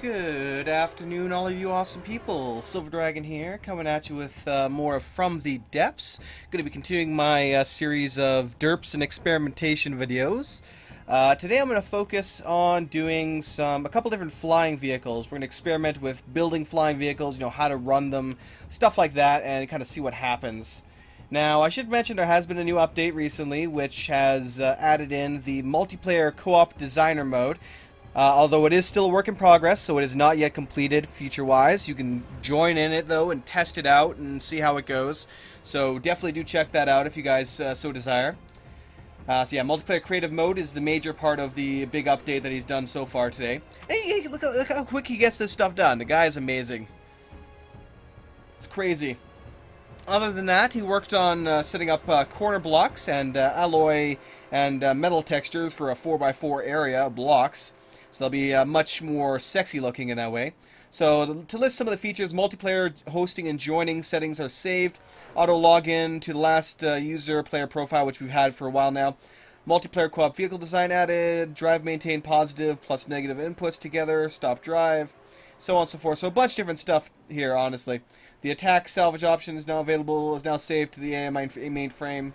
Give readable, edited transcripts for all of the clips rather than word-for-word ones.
Good afternoon, all of you awesome people. Silver Dragon here, coming at you with more From the Depths. Going to be continuing my series of derps and experimentation videos. Today I'm going to focus on doing a couple different flying vehicles. We're going to experiment with building flying vehicles, how to run them, stuff like that, and kind of see what happens. Now, I should mention there has been a new update recently, which has added in the multiplayer co-op designer mode. Although it is still a work in progress, so it is not yet completed feature-wise. You can join in it, though, and test it out and see how it goes. So definitely do check that out if you guys so desire. So yeah, multiplayer creative mode is the major part of the big update that he's done so far today. And look how quick he gets this stuff done. The guy is amazing. It's crazy. Other than that, he worked on setting up corner blocks and alloy and metal textures for a 4x4 area of blocks. So they'll be much more sexy looking in that way. So to list some of the features, multiplayer hosting and joining settings are saved. Auto login to the last user player profile, which we've had for a while now. Multiplayer co-op vehicle design added. Drive maintain positive plus negative inputs together. Stop drive. So on and so forth. So a bunch of different stuff here, honestly. The attack salvage option is now available, is now saved to the AI mainframe.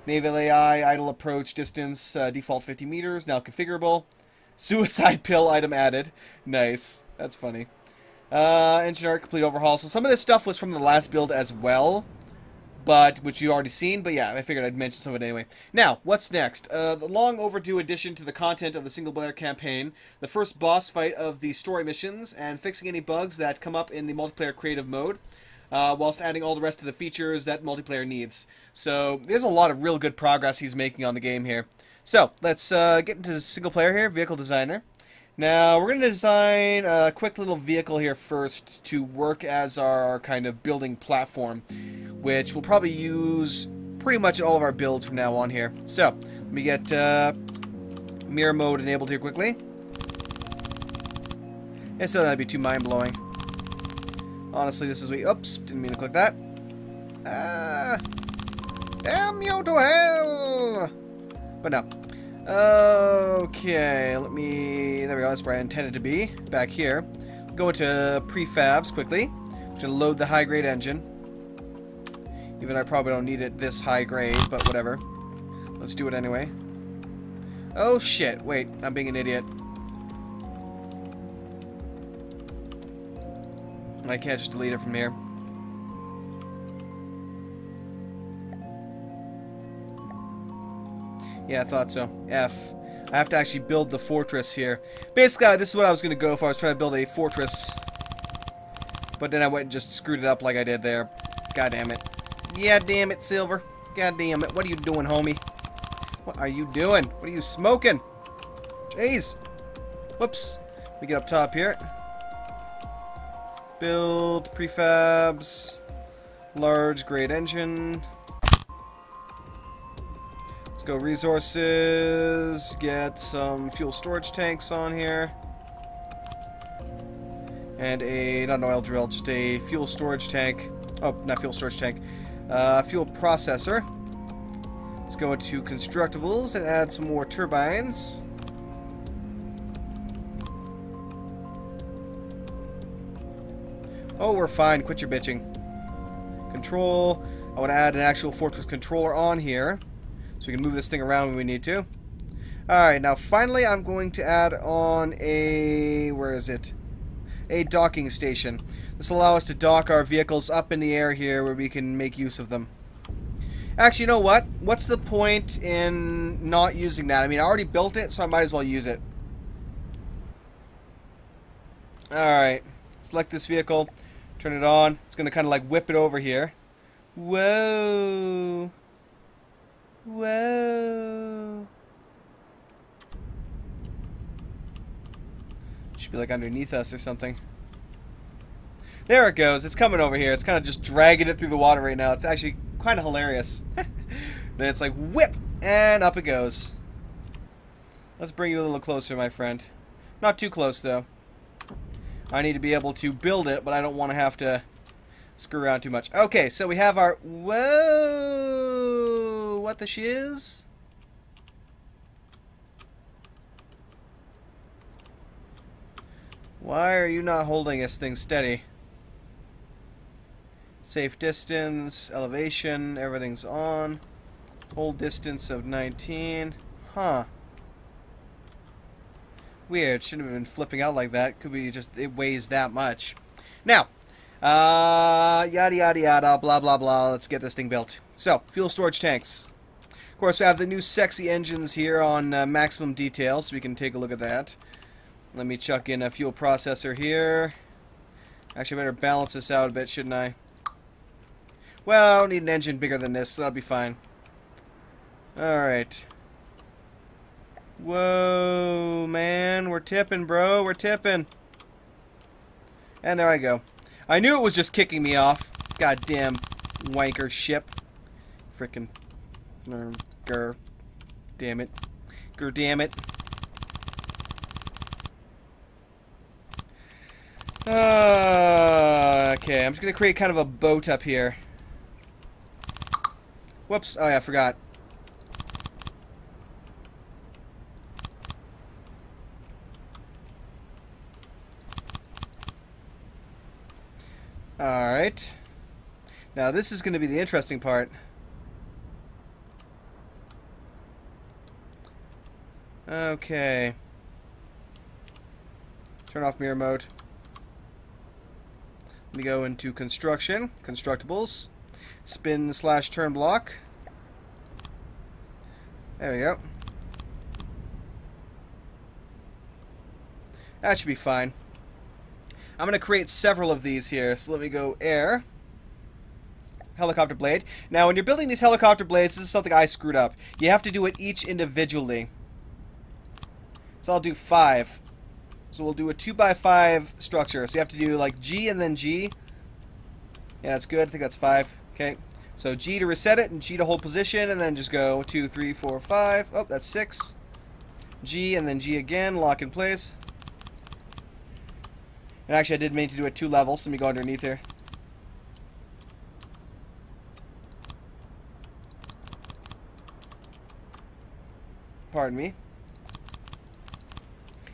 Naval AI, idle approach distance, default 50 meters, now configurable. Suicide pill item added. Nice. That's funny. Engine art complete overhaul. So some of this stuff was from the last build as well, which you already seen. But yeah, I figured I'd mention some of it anyway. Now, what's next? The long overdue addition to the content of the single-player campaign, the first boss fight of the story missions, and fixing any bugs that come up in the multiplayer creative mode, whilst adding all the rest of the features that multiplayer needs. So there's a lot of real good progress he's making on the game here. So, let's get into single player here, vehicle designer. Now, we're going to design a quick little vehicle here first to work as our kind of building platform, which we'll probably use pretty much in all of our builds from now on here. So, let me get mirror mode enabled here quickly. It's not going to be too mind-blowing. Honestly, this is oops, didn't mean to click that. Damn you to hell! But no. Okay, there we go, that's where I intended to be. Back here. Go into prefabs quickly. I'm going to load the high-grade engine. Even though I probably don't need it this high grade, but whatever. Let's do it anyway. Oh shit, wait, I'm being an idiot. I can't just delete it from here. Yeah, I thought so. F. I have to actually build the fortress here. Basically, this is what I was going to go for. I was trying to build a fortress. But then I went and just screwed it up like I did there. God damn it. Yeah, damn it, Silver. God damn it. What are you doing, homie? What are you doing? What are you smoking? Jeez. Whoops. We get up top here. Build prefabs. Large grade engine. Go resources, get some fuel storage tanks on here, and not an oil drill, just a fuel storage tank. Oh, not fuel storage tank, fuel processor. Let's go into constructibles and add some more turbines. Oh, we're fine, quit your bitching. Control, I want to add an actual fortress controller on here, so we can move this thing around when we need to. Alright, now finally I'm going to add on where is it? A docking station. This will allow us to dock our vehicles up in the air here where we can make use of them. Actually, you know what? What's the point in not using that? I mean, I already built it, so I might as well use it. Alright, select this vehicle, turn it on. It's going to kind of like whip it over here. Whoa! Whoa. Should be like underneath us or something. There it goes. It's coming over here. It's kind of just dragging it through the water right now. It's actually kind of hilarious. Then it's like whip and up it goes. Let's bring you a little closer, my friend. Not too close though. I need to be able to build it, but I don't want to have to screw around too much. Okay, so we have our whoa. What the shiz? Why are you not holding this thing steady? Safe distance, elevation, everything's on. Hold distance of 19. Huh. Weird. Shouldn't have been flipping out like that. Could be just it weighs that much. Now, yada yada yada, blah blah blah. Let's get this thing built. So, fuel storage tanks. Of course, we have the new sexy engines here on maximum detail, so we can take a look at that. Let me chuck in a fuel processor here. Actually, I better balance this out a bit, shouldn't I? Well, I don't need an engine bigger than this, so that'll be fine. Alright. Whoa, man. We're tipping, bro. We're tipping. And there I go. I knew it was just kicking me off. Goddamn wanker ship. Frickin' grr. Damn it. Grr, damn it. Okay, I'm just gonna create kind of a boat up here. Whoops. Oh yeah, I forgot. Alright. Now this is going to be the interesting part. Okay. Turn off mirror mode. Let me go into construction. Constructibles. Spin / turn block. There we go. That should be fine. I'm going to create several of these here. So let me go air. Helicopter blade. Now when you're building these helicopter blades, this is something I screwed up. You have to do it each individually. So I'll do 5. So we'll do a 2x5 structure. So you have to do like G and then G. Yeah, that's good. I think that's 5. Okay. So G to reset it and G to hold position and then just go 2, 3, 4, 5. Oh, that's 6. G and then G again. Lock in place. And actually, I did mean to do it 2 levels. Let me go underneath here. Pardon me.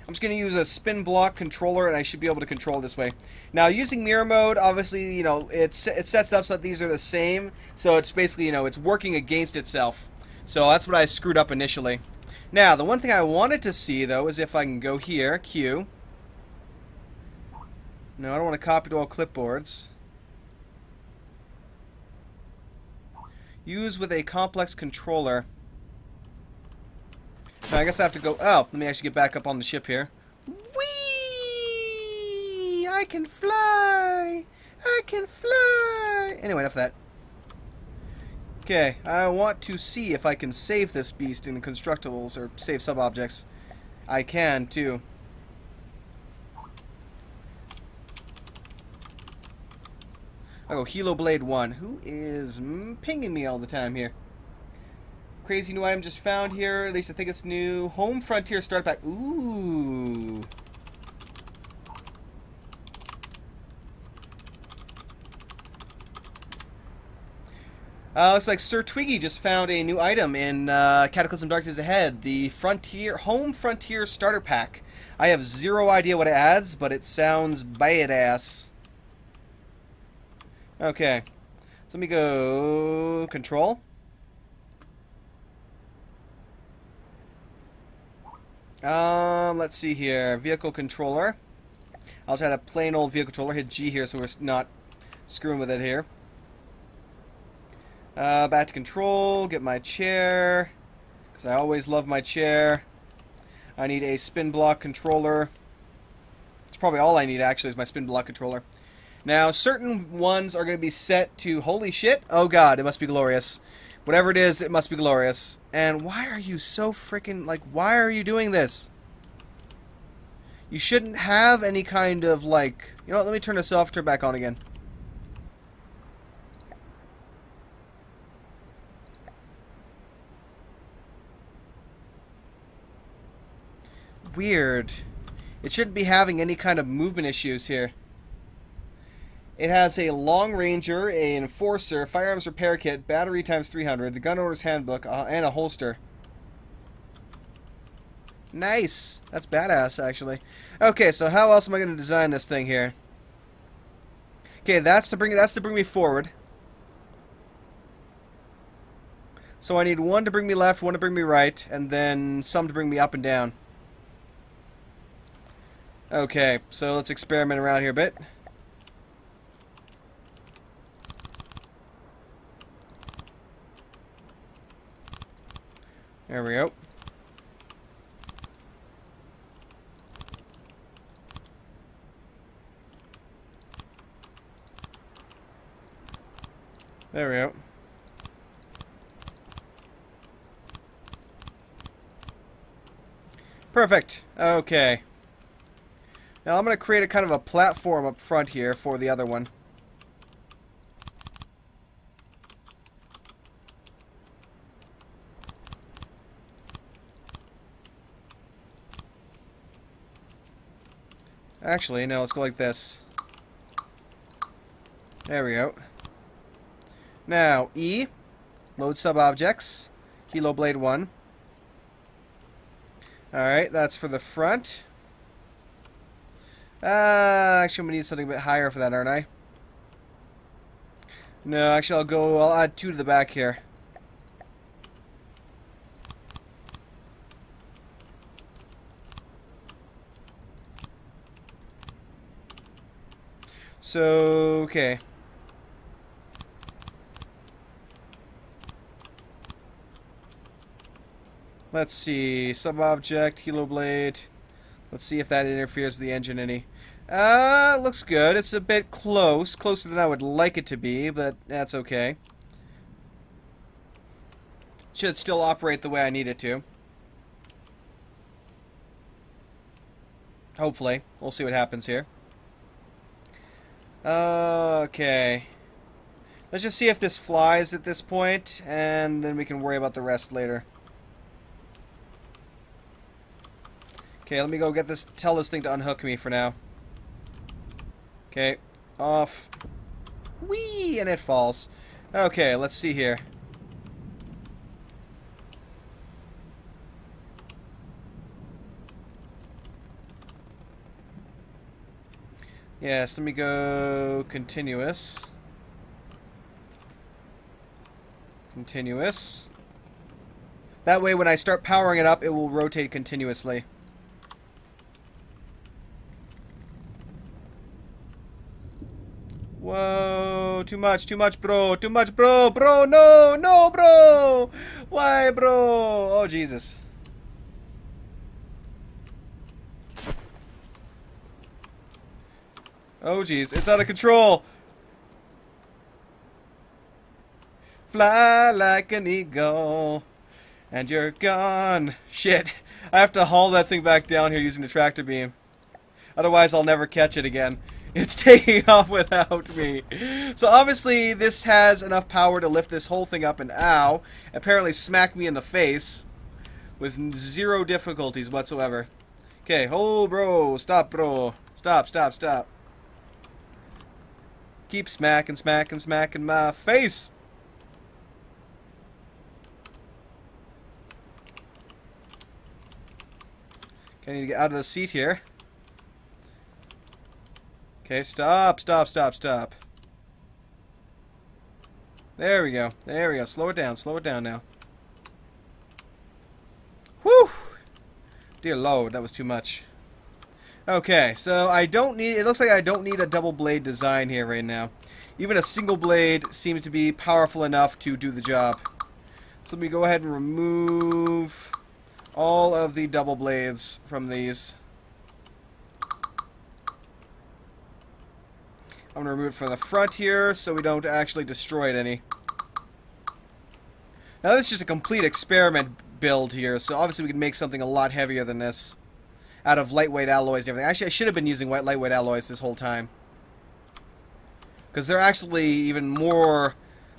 I'm just going to use a spin block controller, and I should be able to control it this way. Now, using mirror mode, obviously, you know, it sets it up so that these are the same. So it's basically, you know, it's working against itself. So that's what I screwed up initially. Now, the one thing I wanted to see, though, is if I can go here, Q. No, I don't want to copy to all clipboards. Use with a complex controller. Now, I guess I have to go... Oh, let me actually get back up on the ship here. Whee! I can fly! I can fly! Anyway, enough of that. Okay, I want to see if I can save this beast in constructibles, or save sub-objects. I can, too. I'll go Helo Blade 1. Who is pinging me all the time here? Crazy new item just found here. At least I think it's new. Home Frontier Start Pack. Ooh. Looks like Sir Twiggy just found a new item in Cataclysm Darkness Ahead. The Home Frontier Starter Pack. I have zero idea what it adds, but it sounds badass. Okay, so let me go control. Let's see here. Vehicle controller. I'll just add a plain old vehicle controller. Hit G here so we're not screwing with it here. Back to control. Get my chair, because I always love my chair. I need a spin block controller. It's probably all I need actually is my spin block controller. Now, certain ones are going to be set to... Holy shit! Oh god, it must be glorious. Whatever it is, it must be glorious. And why are you so freaking... Like, why are you doing this? You shouldn't have any kind of, like... You know what, let me turn this off, turn it back on again. Weird. It shouldn't be having any kind of movement issues here. It has a Long Ranger, an Enforcer, Firearms Repair Kit, Battery ×300, the Gun Owner's Handbook, and a holster. Nice. That's badass, actually. Okay, so how else am I going to design this thing here? Okay, that's to bring me forward. So I need one to bring me left, one to bring me right, and then some to bring me up and down. Okay, so let's experiment around here a bit. There we go. There we go. Perfect. Okay. Now I'm going to create a kind of a platform up front here for the other one. Actually, no, let's go like this. There we go. Now, E, load sub-objects, Helo Blade 1. Alright, that's for the front. Actually, we need something a bit higher for that, aren't I? No, actually, I'll add 2 to the back here. So, okay. Let's see, sub-object, Helo Blade. Let's see if that interferes with the engine any. Looks good. It's a bit close. Closer than I would like it to be, but that's okay. Should still operate the way I need it to. Hopefully. We'll see what happens here. Okay. Let's just see if this flies at this point, and then we can worry about the rest later. Okay, let me go get this, tell this thing to unhook me for now. Okay, off. Whee! And it falls. Okay, let's see here. Yes, let me go continuous. Continuous. That way when I start powering it up, it will rotate continuously. Whoa, too much, bro. Too much, bro. Bro, no, no, bro. Why, bro? Oh, Jesus. Oh, jeez, it's out of control. Fly like an eagle, and you're gone. Shit, I have to haul that thing back down here using the tractor beam. Otherwise, I'll never catch it again. It's taking off without me. So obviously this has enough power to lift this whole thing up and ow, apparently smack me in the face with 0 difficulties whatsoever. Okay, oh bro, stop bro. Stop, stop, stop. Keep smacking, smacking, smacking my face. Okay, I need to get out of the seat here. Okay, stop, stop, stop, stop. There we go. There we go. Slow it down now. Whew! Dear Lord, that was too much. Okay, so I don't need, it looks like I don't need a double blade design here right now. Even a single blade seems to be powerful enough to do the job. So let me go ahead and remove all of the double blades from these. I'm going to remove it from the front here so we don't actually destroy it any. Now this is just a complete experiment build here, so obviously we can make something a lot heavier than this out of lightweight alloys and everything. Actually, I should have been using lightweight alloys this whole time, because they're actually even more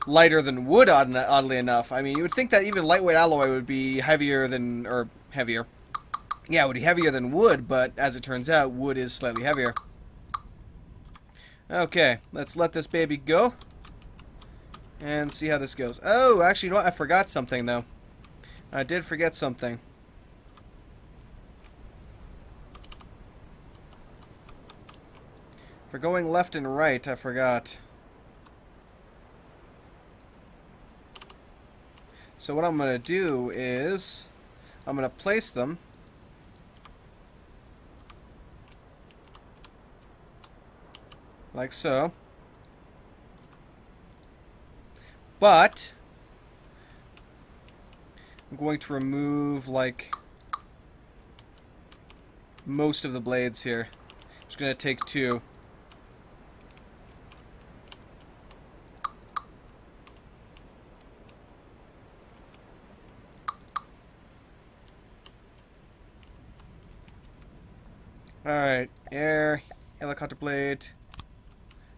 lighter than wood, oddly enough. I mean, you would think that even lightweight alloy would be heavier than, or heavier. Yeah, it would be heavier than wood, but as it turns out, wood is slightly heavier. Okay, let's let this baby go and see how this goes. Oh, actually, you know what? I forgot something, though. I did forget something. For going left and right, I forgot. So what I'm going to do is I'm going to place them like so. But I'm going to remove like most of the blades here. I'm just going to take 2. Alright, air, helicopter blade.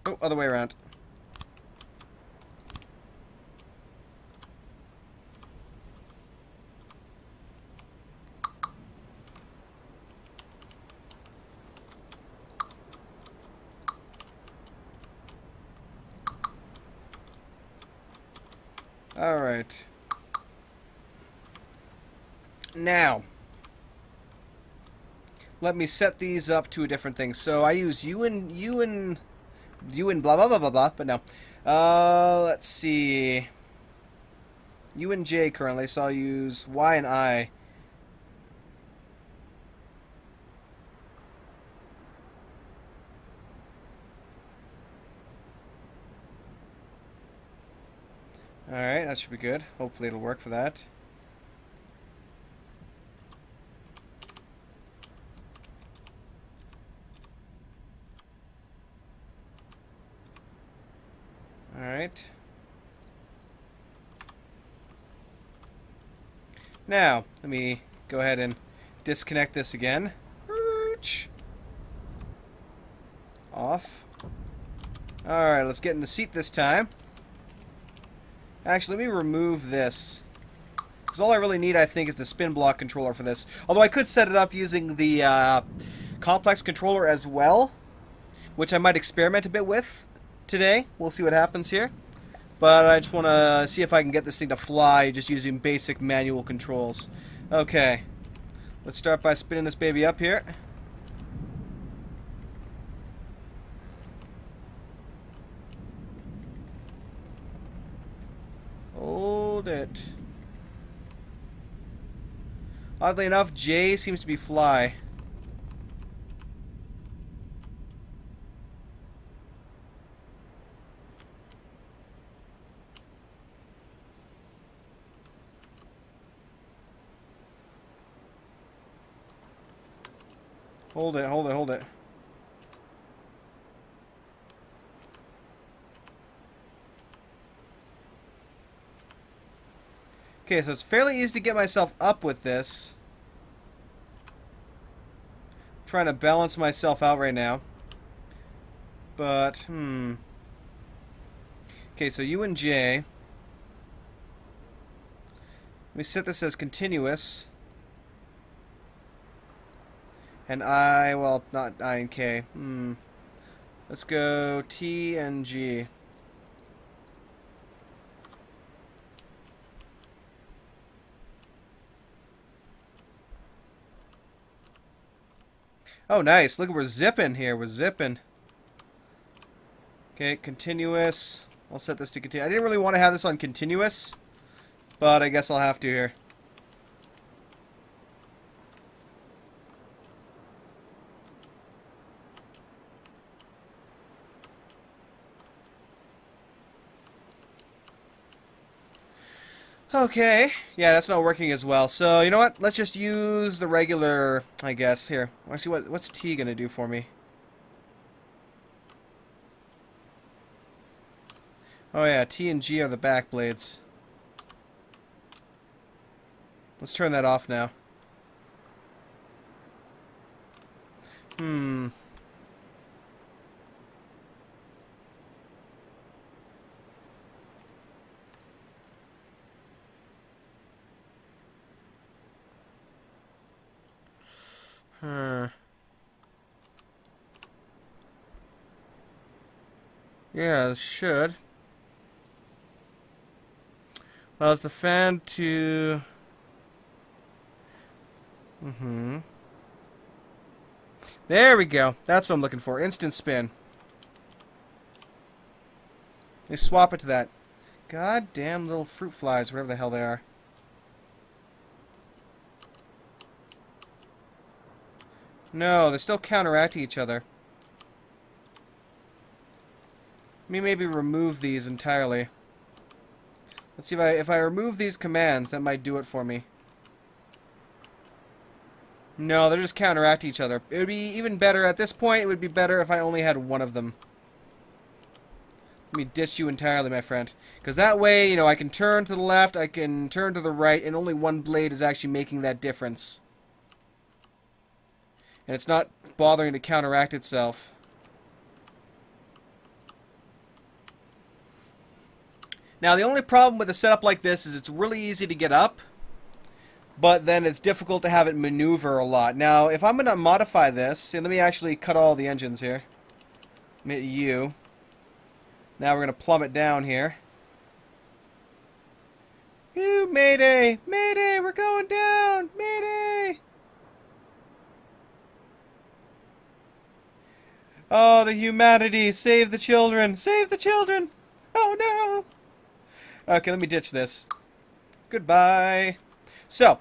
Oh, other way around. Alright. Now, let me set these up to a different thing. So I use U and blah blah blah blah blah, but no. Let's see. U and J currently, so I'll use Y and I. Alright, that should be good. Hopefully it'll work for that. Alright. Now, let me go ahead and disconnect this again. Off. Alright, let's get in the seat this time. Actually, let me remove this. Because all I really need, I think, is the spin block controller for this. Although I could set it up using the complex controller as well, which I might experiment a bit with today. We'll see what happens here. But I just want to see if I can get this thing to fly just using basic manual controls. Okay. Let's start by spinning this baby up here. Hold it. Oddly enough, J seems to be fly. Hold it, hold it, hold it. Okay, so it's fairly easy to get myself up with this. I'm trying to balance myself out right now. But, Okay, so U and J. Let me set this as continuous. And I, well, not I and K. Let's go T and G. Oh, nice. Look, we're zipping here. We're zipping. Okay, continuous. I'll set this to continue. I didn't really want to have this on continuous, but I guess I'll have to here. Okay, yeah, that's not working as well. So, you know what? Let's just use the regular, I guess. Here, let's see what's T gonna do for me. Oh yeah, T and G are the back blades. Let's turn that off now. Yeah, this should. Allows the fan to... There we go. That's what I'm looking for. Instant spin. Let me swap it to that. God damn little fruit flies, whatever the hell they are. No, they're still counteracting each other. Let me maybe remove these entirely. Let's see if I remove these commands, that might do it for me. No, they're just counteracting each other. It would be even better, at this point, it would be better if I only had one of them. Let me ditch you entirely, my friend. Because that way, you know, I can turn to the left, I can turn to the right, and only one blade is actually making that difference. And it's not bothering to counteract itself. Now, the only problem with a setup like this is it's really easy to get up, but then it's difficult to have it maneuver a lot. Now, if I'm going to modify this, and let me actually cut all the engines here. Hit U. Now we're going to plumb it down here. Ew, mayday! Mayday! We're going down! Mayday! Oh, the humanity! Save the children! Save the children! Oh, no! Okay, let me ditch this. Goodbye. So,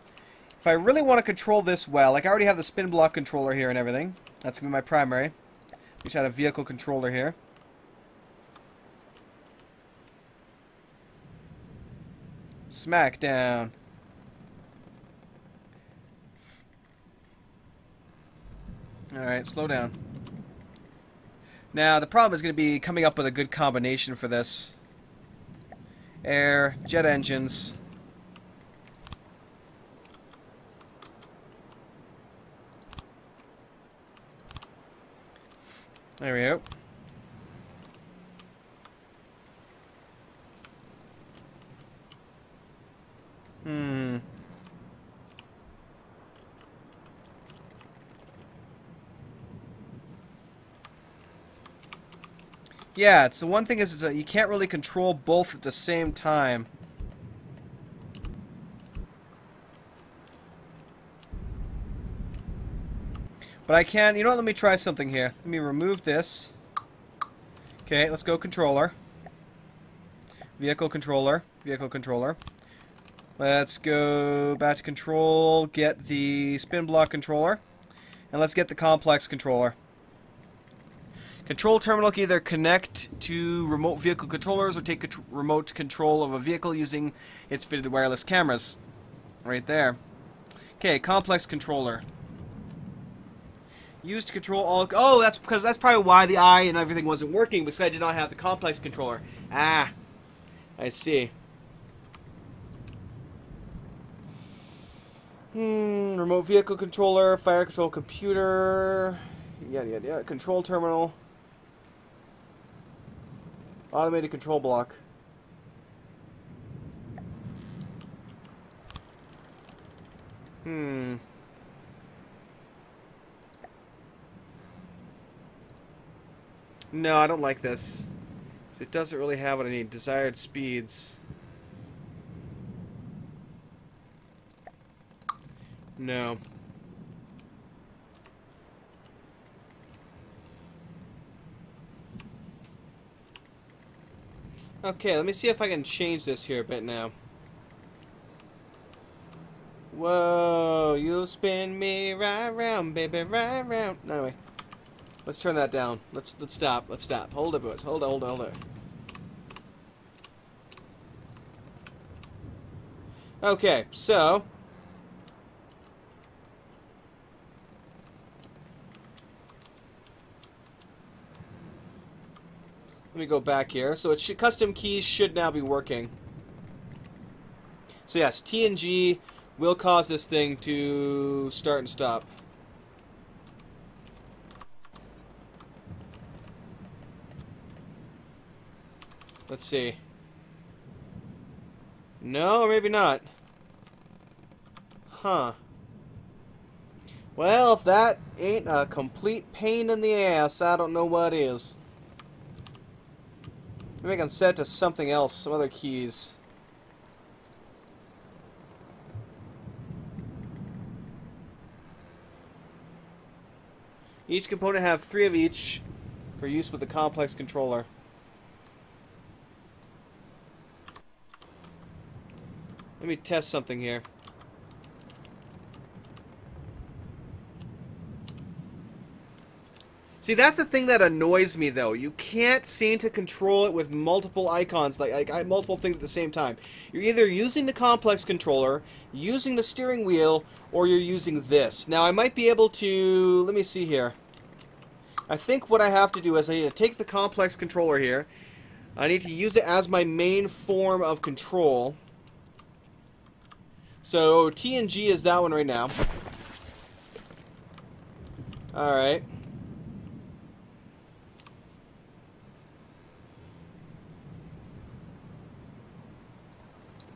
if I really want to control this well, like I already have the spin block controller here and everything. That's going to be my primary. We should have a vehicle controller here. Smack down. Alright, slow down. Now, the problem is going to be coming up with a good combination for this. Air, jet engines. There we go. Yeah, it's the one thing is you can't really control both at the same time. But I can, you know what, let me try something here. Let me remove this. Okay, let's go controller. Vehicle controller. Vehicle controller. Let's go back to control, get the spin block controller, and let's get the complex controller. Control terminal can either connect to remote vehicle controllers or take remote control of a vehicle using its fitted wireless cameras. Right there. Okay, complex controller. Used to control all... Oh, that's because that's probably why the eye and everything wasn't working, because I did not have the complex controller. Ah, I see. Remote vehicle controller, fire control computer, yada yada yada, control terminal, automated control block. No, I don't like this. It doesn't really have what I need. Desired speeds. No. Okay, let me see if I can change this here a bit now. Whoa, you spin me right round, baby, right round. Anyway, let's turn that down. Let's stop. Let's stop. Hold it, boys. Hold it, hold it, hold it. Okay, so let me go back here. So custom keys should now be working. So yes, T and G will cause this thing to start and stop. Let's see. No, maybe not. Huh. Well, if that ain't a complete pain in the ass, I don't know what is. Maybe I can set it to something else, some other keys. Each component have 3 of each for use with the complex controller. Let me test something here. See, that's the thing that annoys me, though. You can't seem to control it with multiple icons, like multiple things at the same time. You're either using the complex controller, using the steering wheel, or you're using this. Now, I might be able to... Let me see here. I think what I have to do is I need to take the complex controller here. I need to use it as my main form of control. So, T and G is that one right now. Alright.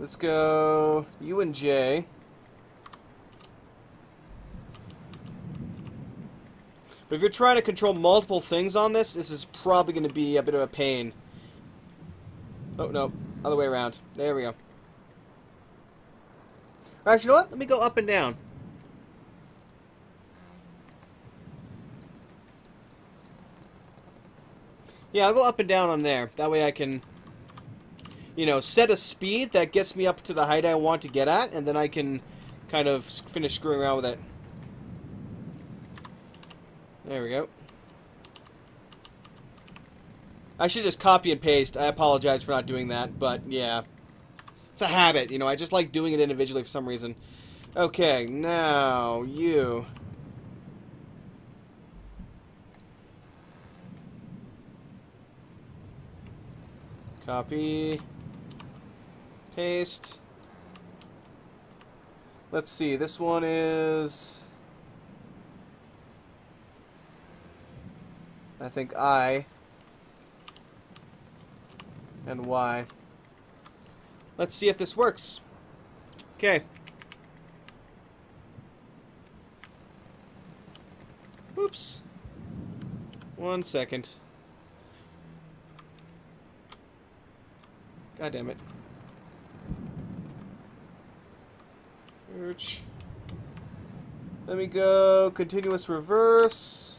Let's go U and J. But if you're trying to control multiple things on this, this is probably going to be a bit of a pain. Oh, no. Other way around. There we go. Actually, you know what? Let me go up and down. Yeah, I'll go up and down on there. That way I can... you know, set a speed that gets me up to the height I want to get at, and then I can kind of finish screwing around with it. There we go. I should just copy and paste. I apologize for not doing that, but yeah. It's a habit, you know, I just like doing it individually for some reason. Okay, now, you... copy... paste. Let's see, this one is... I think I and Y. Let's see if this works. Okay. Oops. 1 second. God damn it. Search. Let me go continuous reverse.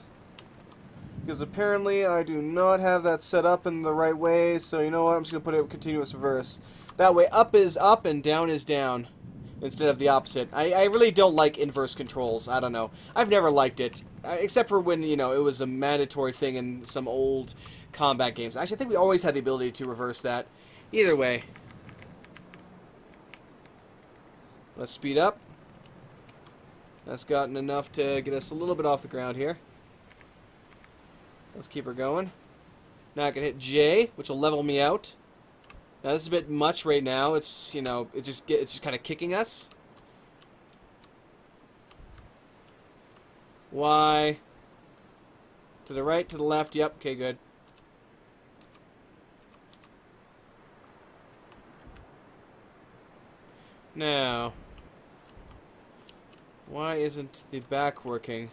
Because apparently I do not have that set up in the right way, so you know what, I'm just going to put it continuous reverse. That way up is up and down is down, instead of the opposite. I really don't like inverse controls, I don't know. I've never liked it, except for when, you know, it was a mandatory thing in some old combat games. Actually, I think we always had the ability to reverse that. Either way. Let's speed up. That's gotten enough to get us a little bit off the ground here. Let's keep her going. Now I can hit J, which will level me out. Now this is a bit much right now. It's, you know, it's just kind of kicking us. Y. To the right, to the left. Yep. Okay, good. Now, why isn't the back working?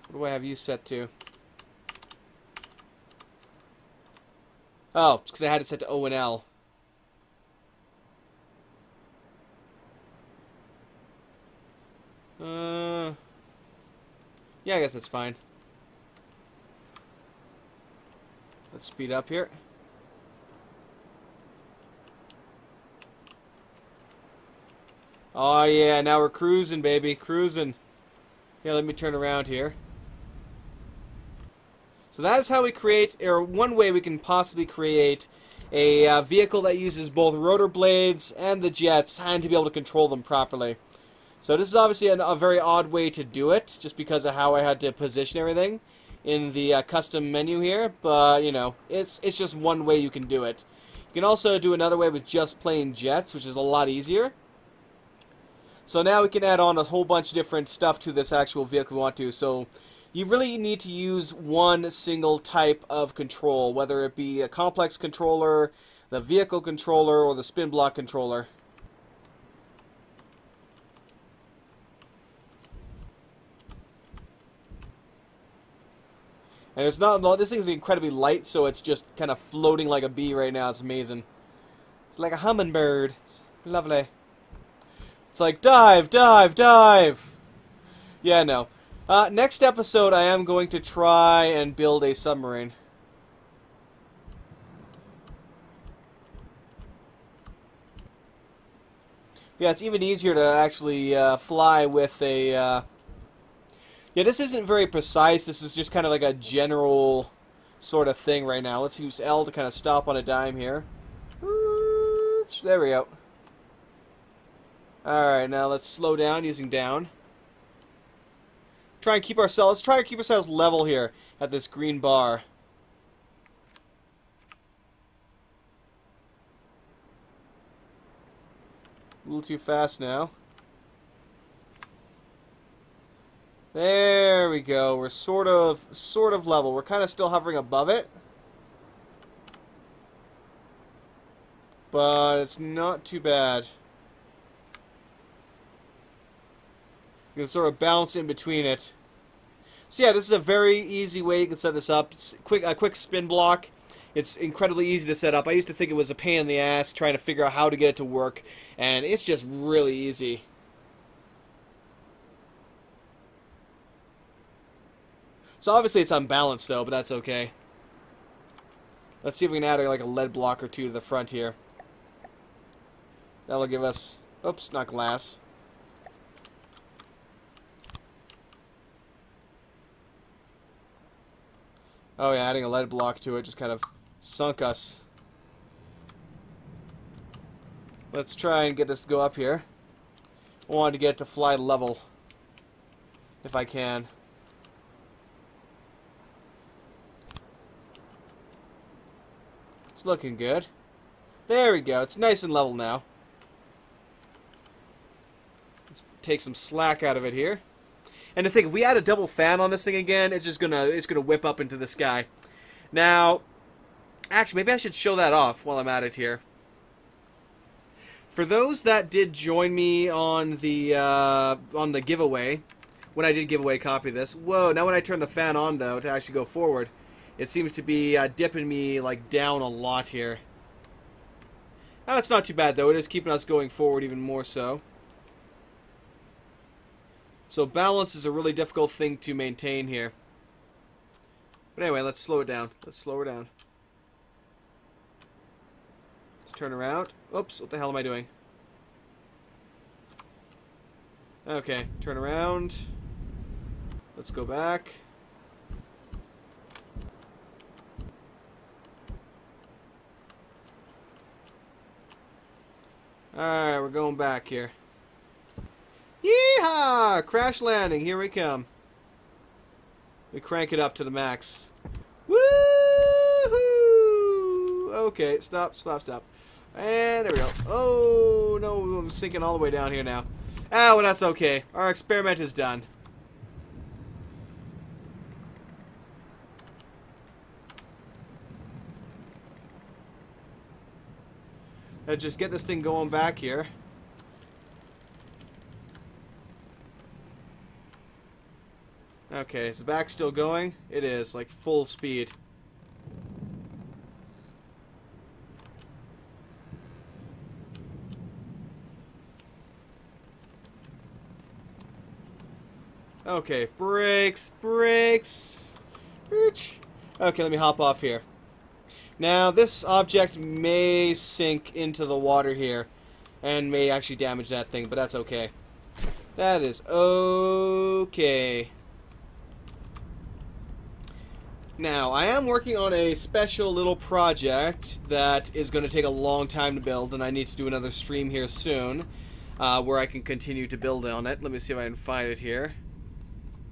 What do I have you set to? Oh, it's because I had it set to O and L. Yeah, I guess that's fine. Let's speed up here. Oh yeah, now we're cruising, baby, cruising. Yeah, let me turn around here. So that is how we create, or one way we can possibly create a vehicle that uses both rotor blades and the jets, and to be able to control them properly. So this is obviously a very odd way to do it, just because of how I had to position everything in the custom menu here. But you know, it's just one way you can do it. You can also do another way with just plain jets, which is a lot easier. So now we can add on a whole bunch of different stuff to this actual vehicle we want to. So you really need to use one single type of control, whether it be a complex controller, the vehicle controller, or the spin block controller. And it's not, this thing's incredibly light, so it's just kind of floating like a bee right now. It's amazing. It's like a hummingbird. It's lovely. It's like, dive, dive, dive! Yeah, no. Next episode, I am going to try and build a submarine. Yeah, it's even easier to actually fly with a... Yeah, this isn't very precise. This is just kind of like a general sort of thing right now. Let's use L to kind of stop on a dime here. There we go. Alright, now let's slow down using down. Try to keep ourselves level here at this green bar. A little too fast now. There we go. We're sort of level. We're kind of still hovering above it. But it's not too bad. You can sort of bounce in between it. So yeah, this is a very easy way you can set this up. It's a quick spin block. It's incredibly easy to set up. I used to think it was a pain in the ass trying to figure out how to get it to work, and it's just really easy. So obviously it's unbalanced though, but that's okay. Let's see if we can add like a lead block or two to the front here. That'll give us... Oops, not glass. Oh yeah, adding a lead block to it just kind of sunk us. Let's try and get this to go up here. I wanted to get it to fly level, if I can. It's looking good. There we go. It's nice and level now. Let's take some slack out of it here. And to think, if we add a double fan on this thing again, it's gonna whip up into the sky. Now, actually, maybe I should show that off while I'm at it here. For those that did join me on the giveaway, when I did give away a copy of this, whoa! Now when I turn the fan on though to actually go forward, it seems to be dipping me like down a lot here. Oh, it's not too bad though. It is keeping us going forward even more so. So balance is a really difficult thing to maintain here. But anyway, let's slow it down. Let's slow her down. Let's turn around. Oops, what the hell am I doing? Okay, turn around. Let's go back. Alright, we're going back here. Yeehaw! Crash landing, here we come. We crank it up to the max. Woohoo! Okay, stop. And there we go. Oh, no, I'm sinking all the way down here now. Ah, well, that's okay. Our experiment is done. Let's just get this thing going back here. Okay, is the back still going? It is, like full speed. Okay, brakes. Okay, let me hop off here. Now, this object may sink into the water here, and may actually damage that thing, but that's okay. That is okay. Now, I am working on a special little project that is going to take a long time to build, and I need to do another stream here soon, where I can continue to build on it. Let me see if I can find it here.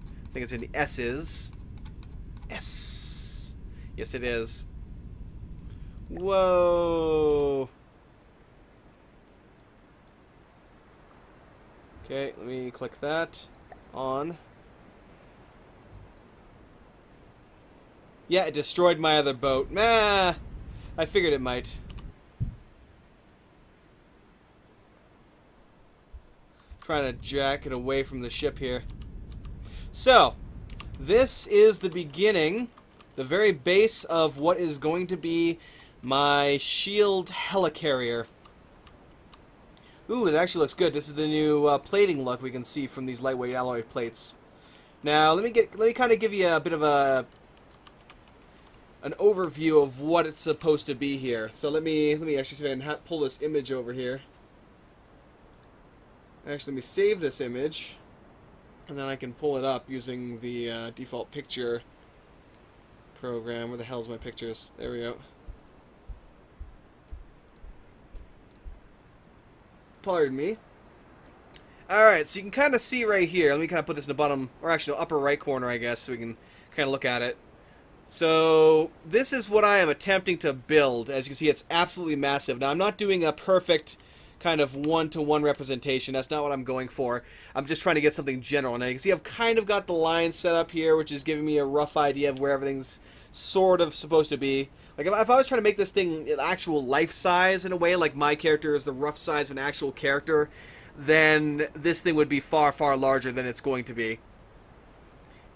I think it's in the S's. S. Yes, it is. Whoa. Okay, let me click that. On. Yeah, it destroyed my other boat. Nah, I figured it might. Trying to jack it away from the ship here. So, this is the beginning, the very base of what is going to be my shield helicarrier. Ooh, it actually looks good. This is the new plating look we can see from these lightweight alloy plates. Now, let me kind of give you a bit of an overview of what it's supposed to be here. So let me actually see if I can pull this image over here. Actually, let me save this image, and then I can pull it up using the default picture program. Where the hell's my pictures? There we go. Pardon me. Alright, so you can kind of see right here. Let me kind of put this in the bottom, or actually the upper right corner, I guess, so we can kind of look at it. So, this is what I am attempting to build. As you can see, it's absolutely massive. Now, I'm not doing a perfect kind of one-to-one representation. That's not what I'm going for. I'm just trying to get something general. Now, you can see I've kind of got the lines set up here, which is giving me a rough idea of where everything's sort of supposed to be. Like, if I was trying to make this thing actual life size in a way, like my character is the rough size of an actual character, then this thing would be far, far larger than it's going to be.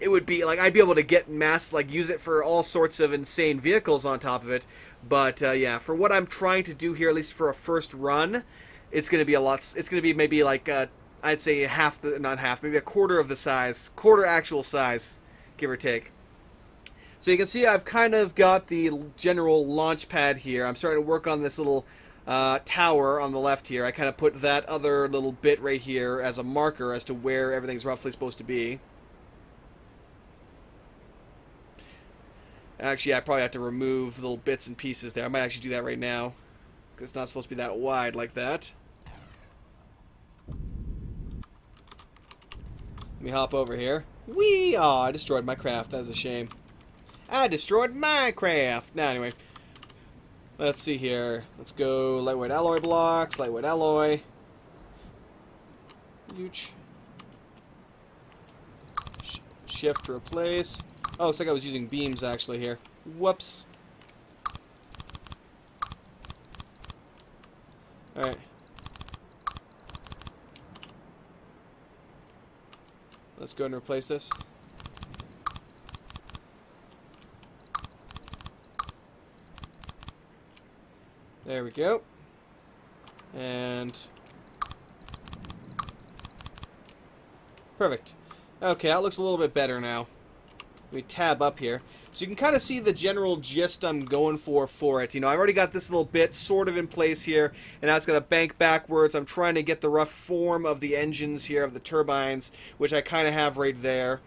It would be, like, I'd be able to get use it for all sorts of insane vehicles on top of it. But, yeah, for what I'm trying to do here, at least for a first run, it's going to be a lot, it's going to be maybe like, I'd say not half, maybe a quarter of the size, quarter actual size, give or take. So you can see I've kind of got the general launch pad here. I'm starting to work on this little tower on the left here. I kind of put that other little bit right here as a marker as to where everything's roughly supposed to be. Actually, I probably have to remove little bits and pieces there. I might actually do that right now, because it's not supposed to be that wide like that. Let me hop over here. Whee! Oh, I destroyed my craft. That is a shame. I destroyed my craft! Now, anyway. Let's see here. Let's go lightweight alloy blocks, lightweight alloy. Huge. Shift to replace. Oh, looks like I was using beams actually here. Whoops. Alright. Let's go and replace this. There we go. And perfect. Okay, that looks a little bit better now. Let me tab up here. So you can kind of see the general gist I'm going for it. You know, I've already got this little bit sort of in place here, and now it's going to bank backwards. I'm trying to get the rough form of the engines here, of the turbines, which I kind of have right there.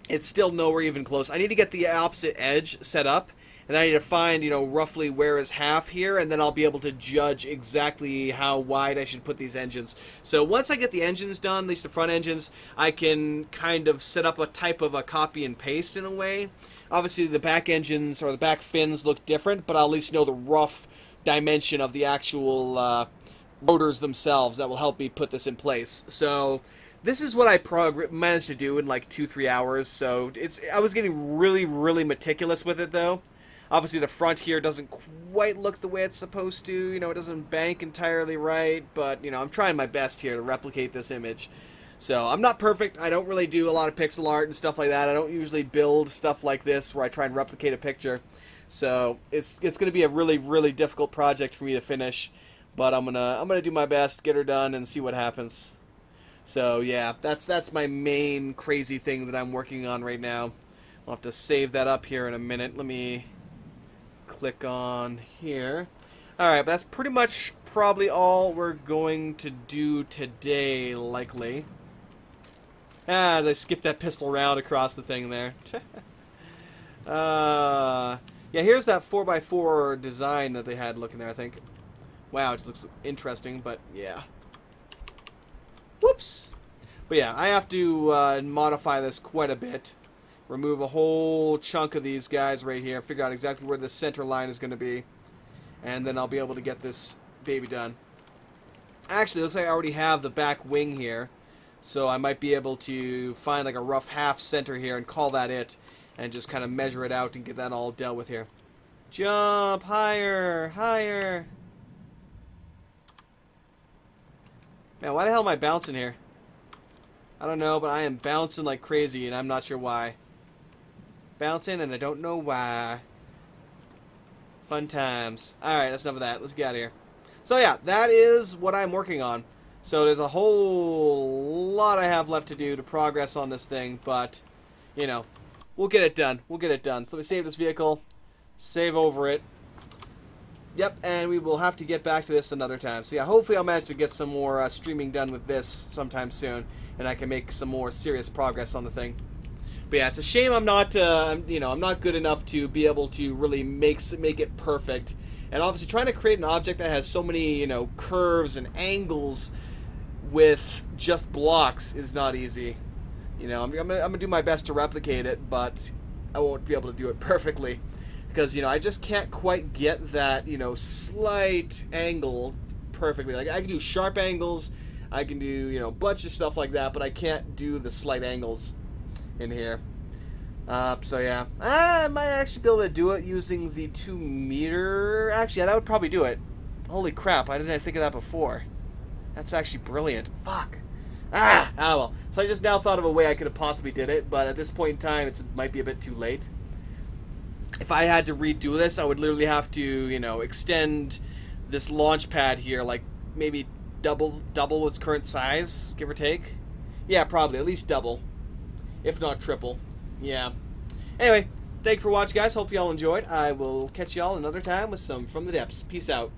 It's still nowhere even close. I need to get the opposite edge set up, and then I need to find, you know, roughly where is half here, and then I'll be able to judge exactly how wide I should put these engines. So once I get the engines done, at least the front engines, I can kind of set up a type of a copy and paste in a way. Obviously, the back engines or the back fins look different, but I'll at least know the rough dimension of the actual rotors themselves. That will help me put this in place. So this is what I managed to do in like 2-3 hours. So I was getting really, really meticulous with it, though. Obviously, the front here doesn't quite look the way it's supposed to. You know, it doesn't bank entirely right, but, you know, I'm trying my best here to replicate this image. So, I'm not perfect. I don't really do a lot of pixel art and stuff like that. I don't usually build stuff like this where I try and replicate a picture. So, it's going to be a really, really difficult project for me to finish. But I'm gonna do my best, get her done, and see what happens. So, yeah, that's my main crazy thing that I'm working on right now. I'll have to save that up here in a minute. Let me click on here. Alright, but that's pretty much probably all we're going to do today, likely. As I skipped that pistol round across the thing there. Yeah, here's that 4x4 design that they had looking there, I think. Wow, it just looks interesting, but yeah. Whoops! But yeah, I have to modify this quite a bit. Remove a whole chunk of these guys right here. Figure out exactly where the center line is going to be. And then I'll be able to get this baby done. Actually, it looks like I already have the back wing here. So I might be able to find like a rough half center here and call that it. And just kind of measure it out and get that all dealt with here. Jump! Higher! Higher! Man, why the hell am I bouncing here? I don't know, but I am bouncing like crazy and I'm not sure why. Bouncing and I don't know why. Fun times. Alright, that's enough of that. Let's get out of here. So yeah, that is what I'm working on. So there's a whole lot I have left to do to progress on this thing, but, you know, we'll get it done. We'll get it done. So let me save this vehicle, save over it, Yep, and we will have to get back to this another time. So yeah, hopefully I'll manage to get some more streaming done with this sometime soon, and I can make some more serious progress on the thing. But yeah, it's a shame I'm not, I'm not good enough to be able to really make it perfect. And obviously, trying to create an object that has so many, curves and angles with just blocks is not easy. I'm gonna do my best to replicate it, but I won't be able to do it perfectly because I just can't quite get that slight angle perfectly. Like I can do sharp angles, I can do a bunch of stuff like that, but I can't do the slight angles in here. So yeah, I might actually be able to do it using the 2 meter. Actually, yeah, that would probably do it. Holy crap! Why didn't I think of that before? That's actually brilliant. Fuck. Well. So I just now thought of a way I could have possibly did it, but at this point in time, it might be a bit too late. If I had to redo this, I would literally have to, extend this launch pad here, like maybe double its current size, give or take. Yeah, probably at least double, if not triple. Yeah. Anyway, thank you for watching, guys. Hope you all enjoyed. I will catch you all another time with some From the Depths. Peace out.